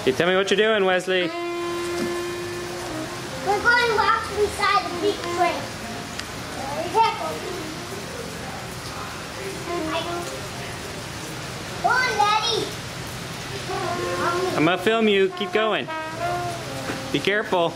You tell me what you're doing, Wesley. We're going to walk beside the big train. Very careful. Go on, Daddy. I'm gonna film you. Keep going. Be careful.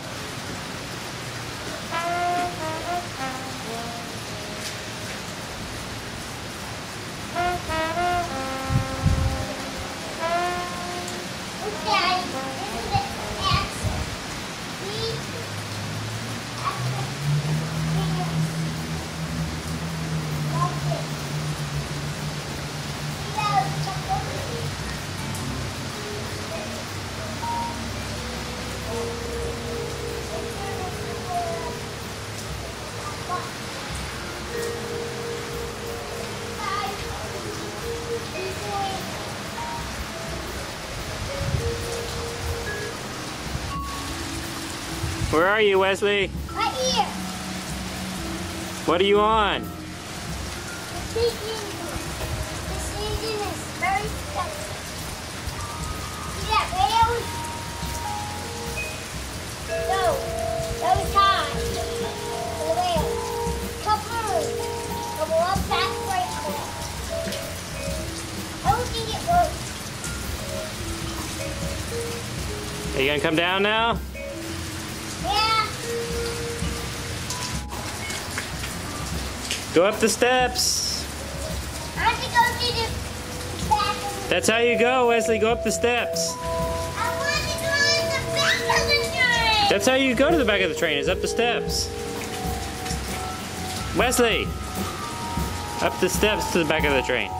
Where are you, Wesley? Right here. What are you on? The season is very special. See that rails? Those ties. The rails. Couple up that right there. I don't think it works. Are you gonna come down now? Yeah. Go up the steps. I have to go to the back of the That's how you go, Wesley. Go up the steps. I want to go to the back of the train. That's how you go to the back of the train, is up the steps. Wesley! Up the steps to the back of the train.